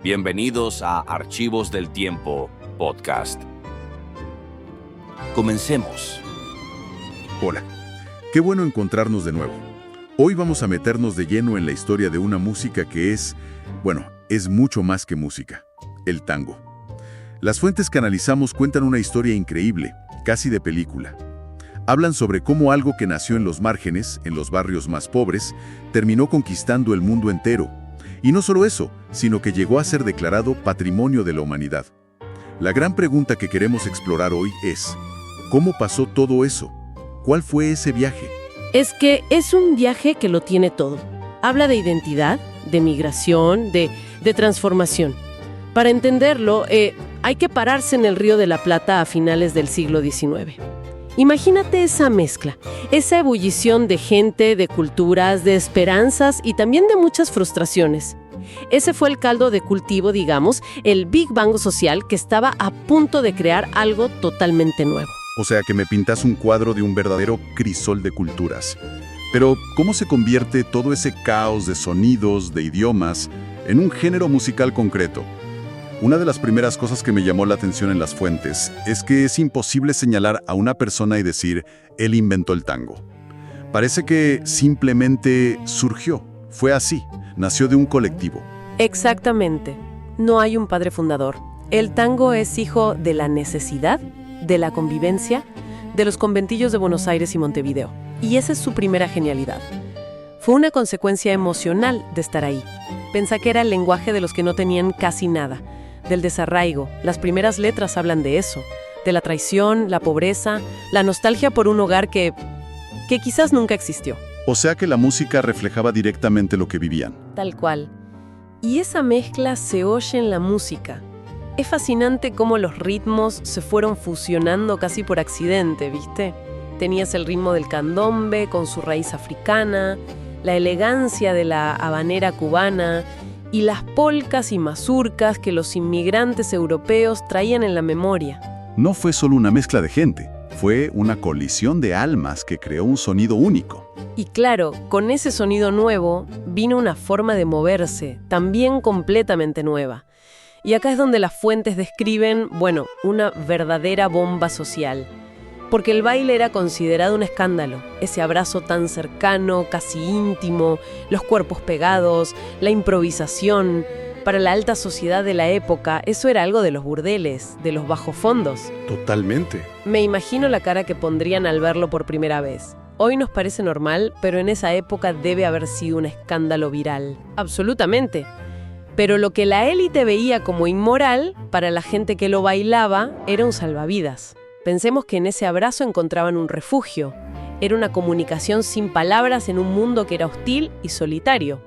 Bienvenidos a Archivos del Tiempo Podcast. Comencemos. Hola, qué bueno encontrarnos de nuevo. Hoy vamos a meternos de lleno en la historia de una música que es mucho más que música, el tango. Las fuentes que analizamos cuentan una historia increíble, casi de película. Hablan sobre cómo algo que nació en los márgenes, en los barrios más pobres, terminó conquistando el mundo entero. Y no solo eso, sino que llegó a ser declarado Patrimonio de la Humanidad. La gran pregunta que queremos explorar hoy es, ¿cómo pasó todo eso? ¿Cuál fue ese viaje? Es que es un viaje que lo tiene todo. Habla de identidad, de migración, de transformación. Para entenderlo, hay que pararse en el Río de la Plata a finales del siglo XIX. Imagínate esa mezcla, esa ebullición de gente, de culturas, de esperanzas y también de muchas frustraciones. Ese fue el caldo de cultivo, digamos, el Big Bang social que estaba a punto de crear algo totalmente nuevo. O sea que me pintas un cuadro de un verdadero crisol de culturas. Pero, ¿cómo se convierte todo ese caos de sonidos, de idiomas, en un género musical concreto? Una de las primeras cosas que me llamó la atención en las fuentes es que es imposible señalar a una persona y decir, él inventó el tango. Parece que simplemente surgió, fue así, nació de un colectivo. Exactamente. No hay un padre fundador. El tango es hijo de la necesidad, de la convivencia, de los conventillos de Buenos Aires y Montevideo. Y esa es su primera genialidad. Fue una consecuencia emocional de estar ahí. Pensá que era el lenguaje de los que no tenían casi nada, del desarraigo. Las primeras letras hablan de eso, de la traición, la pobreza, la nostalgia por un hogar que quizás nunca existió. O sea que la música reflejaba directamente lo que vivían. Tal cual. Y esa mezcla se oye en la música. Es fascinante cómo los ritmos se fueron fusionando casi por accidente, ¿viste? Tenías el ritmo del candombe con su raíz africana, la elegancia de la habanera cubana y las polcas y mazurcas que los inmigrantes europeos traían en la memoria. No fue solo una mezcla de gente, fue una colisión de almas que creó un sonido único. Y claro, con ese sonido nuevo vino una forma de moverse, también completamente nueva. Y acá es donde las fuentes describen, una verdadera bomba social. Porque el baile era considerado un escándalo, ese abrazo tan cercano, casi íntimo, los cuerpos pegados, la improvisación. Para la alta sociedad de la época, eso era algo de los burdeles, de los bajofondos. Totalmente. Me imagino la cara que pondrían al verlo por primera vez. Hoy nos parece normal, pero en esa época debe haber sido un escándalo viral. Absolutamente. Pero lo que la élite veía como inmoral, para la gente que lo bailaba, era un salvavidas. Pensemos que en ese abrazo encontraban un refugio. Era una comunicación sin palabras en un mundo que era hostil y solitario.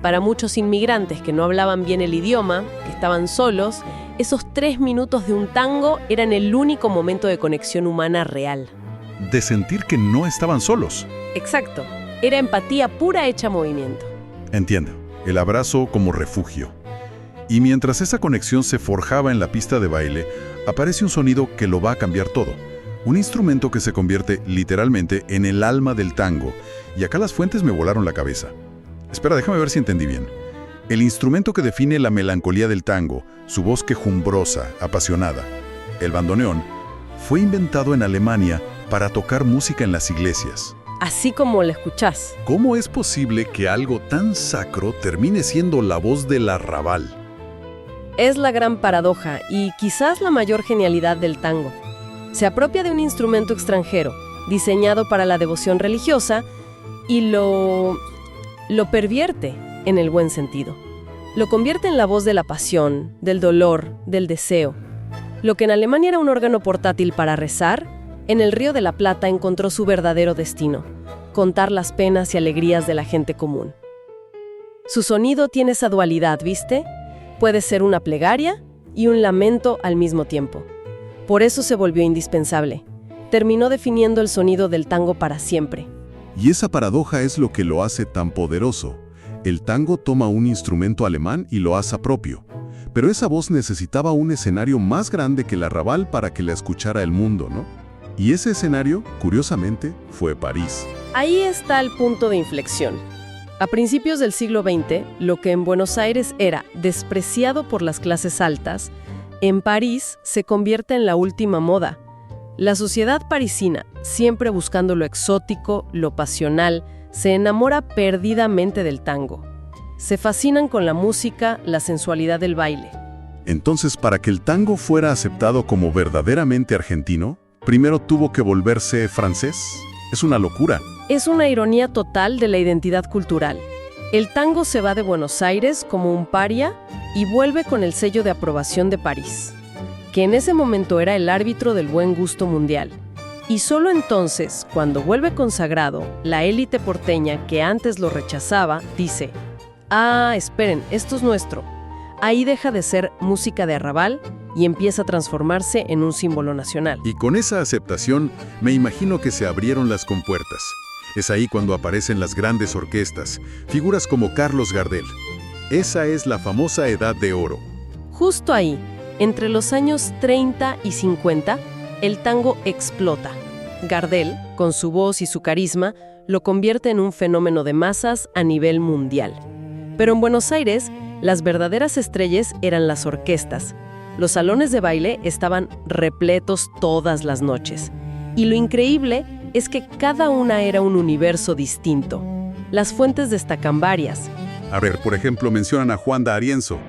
Para muchos inmigrantes que no hablaban bien el idioma, que estaban solos, esos 3 minutos de un tango eran el único momento de conexión humana real. De sentir que no estaban solos. Exacto. Era empatía pura hecha movimiento. Entiendo. El abrazo como refugio. Y mientras esa conexión se forjaba en la pista de baile, aparece un sonido que lo va a cambiar todo. Un instrumento que se convierte literalmente en el alma del tango. Y acá las fuentes me volaron la cabeza. Espera, déjame ver si entendí bien. El instrumento que define la melancolía del tango, su voz quejumbrosa, apasionada, el bandoneón, fue inventado en Alemania para tocar música en las iglesias. Así como lo escuchás. ¿Cómo es posible que algo tan sacro termine siendo la voz del arrabal? Es la gran paradoja y quizás la mayor genialidad del tango. Se apropia de un instrumento extranjero, diseñado para la devoción religiosa, y lo pervierte en el buen sentido. Lo convierte en la voz de la pasión, del dolor, del deseo. Lo que en Alemania era un órgano portátil para rezar, en el Río de la Plata encontró su verdadero destino: contar las penas y alegrías de la gente común. Su sonido tiene esa dualidad, ¿viste? Puede ser una plegaria y un lamento al mismo tiempo. Por eso se volvió indispensable. Terminó definiendo el sonido del tango para siempre. Y esa paradoja es lo que lo hace tan poderoso. El tango toma un instrumento alemán y lo hace propio. Pero esa voz necesitaba un escenario más grande que el arrabal para que la escuchara el mundo, ¿no? Y ese escenario, curiosamente, fue París. Ahí está el punto de inflexión. A principios del siglo XX, lo que en Buenos Aires era despreciado por las clases altas, en París se convierte en la última moda. La sociedad parisina, siempre buscando lo exótico, lo pasional, se enamora perdidamente del tango. Se fascinan con la música, la sensualidad del baile. Entonces, para que el tango fuera aceptado como verdaderamente argentino, primero tuvo que volverse francés. Es una locura. Es una ironía total de la identidad cultural. El tango se va de Buenos Aires como un paria y vuelve con el sello de aprobación de París, que en ese momento era el árbitro del buen gusto mundial. Y solo entonces, cuando vuelve consagrado, la élite porteña que antes lo rechazaba, dice: «Ah, esperen, esto es nuestro». Ahí deja de ser música de arrabal y empieza a transformarse en un símbolo nacional. Y con esa aceptación, me imagino que se abrieron las compuertas. Es ahí cuando aparecen las grandes orquestas, figuras como Carlos Gardel. Esa es la famosa Edad de Oro. Justo ahí, entre los años 30 y 50, el tango explota. Gardel, con su voz y su carisma, lo convierte en un fenómeno de masas a nivel mundial. Pero en Buenos Aires, las verdaderas estrellas eran las orquestas. Los salones de baile estaban repletos todas las noches. Y lo increíble es que cada una era un universo distinto. Las fuentes destacan varias. A ver, por ejemplo, mencionan a Juan D'Arienzo.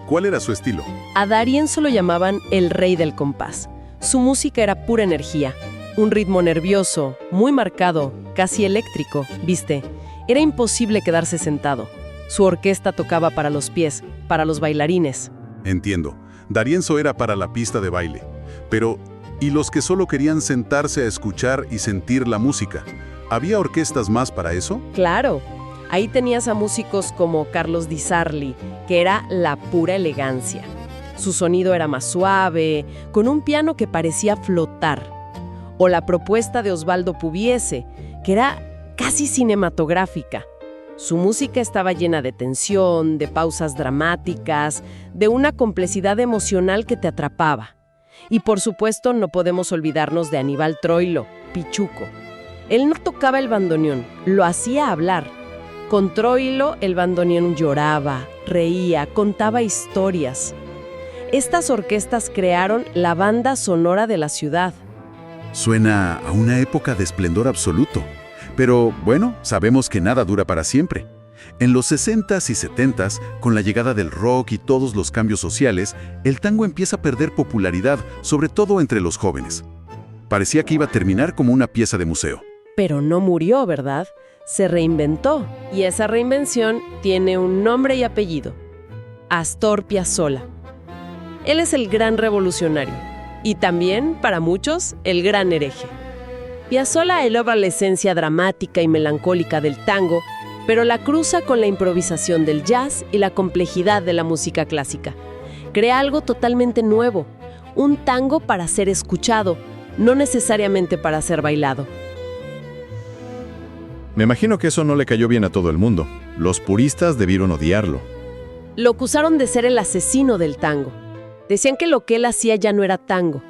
¿Cuál era su estilo? A D'Arienzo lo llamaban el rey del compás. Su música era pura energía, un ritmo nervioso, muy marcado, casi eléctrico, ¿viste? Era imposible quedarse sentado. Su orquesta tocaba para los pies, para los bailarines. Entiendo. D'Arienzo era para la pista de baile. Pero, ¿y los que solo querían sentarse a escuchar y sentir la música? ¿Había orquestas más para eso? Claro. Ahí tenías a músicos como Carlos Di Sarli, que era la pura elegancia. Su sonido era más suave, con un piano que parecía flotar. O la propuesta de Osvaldo Pugliese, que era casi cinematográfica. Su música estaba llena de tensión, de pausas dramáticas, de una complejidad emocional que te atrapaba. Y por supuesto no podemos olvidarnos de Aníbal Troilo, Pichuco. Él no tocaba el bandoneón, lo hacía hablar. Con Troilo el bandoneón lloraba, reía, contaba historias. Estas orquestas crearon la banda sonora de la ciudad. Suena a una época de esplendor absoluto. Pero, bueno, sabemos que nada dura para siempre. En los 60s y 70s, con la llegada del rock y todos los cambios sociales, el tango empieza a perder popularidad, sobre todo entre los jóvenes. Parecía que iba a terminar como una pieza de museo. Pero no murió, ¿verdad? Se reinventó. Y esa reinvención tiene un nombre y apellido: Astor Piazzolla. Él es el gran revolucionario. Y también, para muchos, el gran hereje. Piazzolla eleva la esencia dramática y melancólica del tango, pero la cruza con la improvisación del jazz y la complejidad de la música clásica. Crea algo totalmente nuevo, un tango para ser escuchado, no necesariamente para ser bailado. Me imagino que eso no le cayó bien a todo el mundo. Los puristas debieron odiarlo. Lo acusaron de ser el asesino del tango. Decían que lo que él hacía ya no era tango.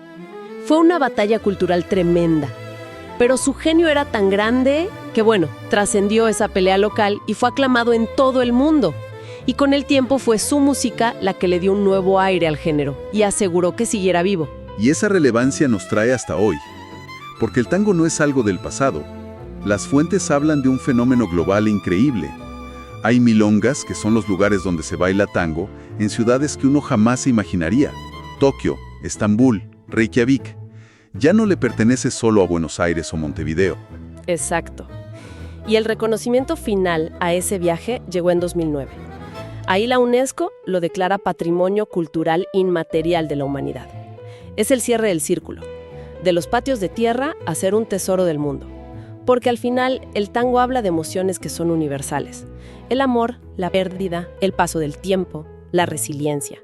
Fue una batalla cultural tremenda. Pero su genio era tan grande que, trascendió esa pelea local y fue aclamado en todo el mundo. Y con el tiempo fue su música la que le dio un nuevo aire al género y aseguró que siguiera vivo. Y esa relevancia nos trae hasta hoy. Porque el tango no es algo del pasado. Las fuentes hablan de un fenómeno global increíble. Hay milongas, que son los lugares donde se baila tango, en ciudades que uno jamás se imaginaría. Tokio, Estambul, Reykjavik. Ya no le pertenece solo a Buenos Aires o Montevideo. Exacto. Y el reconocimiento final a ese viaje llegó en 2009. Ahí la UNESCO lo declara Patrimonio Cultural Inmaterial de la Humanidad. Es el cierre del círculo, de los patios de tierra a ser un tesoro del mundo. Porque al final el tango habla de emociones que son universales. El amor, la pérdida, el paso del tiempo, la resiliencia.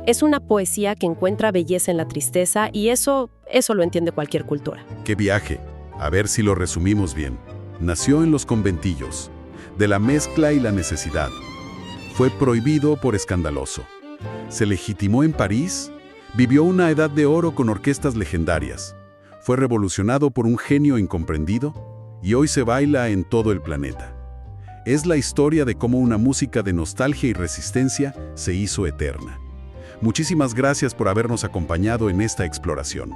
Es una poesía que encuentra belleza en la tristeza y eso lo entiende cualquier cultura. ¡Qué viaje! A ver si lo resumimos bien. Nació en los conventillos, de la mezcla y la necesidad. Fue prohibido por escandaloso. Se legitimó en París, vivió una edad de oro con orquestas legendarias. Fue revolucionado por un genio incomprendido y hoy se baila en todo el planeta. Es la historia de cómo una música de nostalgia y resistencia se hizo eterna. Muchísimas gracias por habernos acompañado en esta exploración.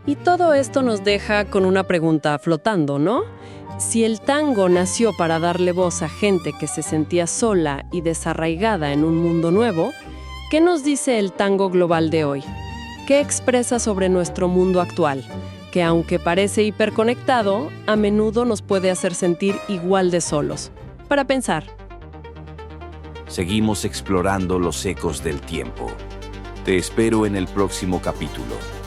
Y todo esto nos deja con una pregunta flotando, ¿no? Si el tango nació para darle voz a gente que se sentía sola y desarraigada en un mundo nuevo, ¿qué nos dice el tango global de hoy? ¿Qué expresa sobre nuestro mundo actual? Que aunque parece hiperconectado, a menudo nos puede hacer sentir igual de solos. Para pensar. Seguimos explorando los ecos del tiempo. Te espero en el próximo capítulo.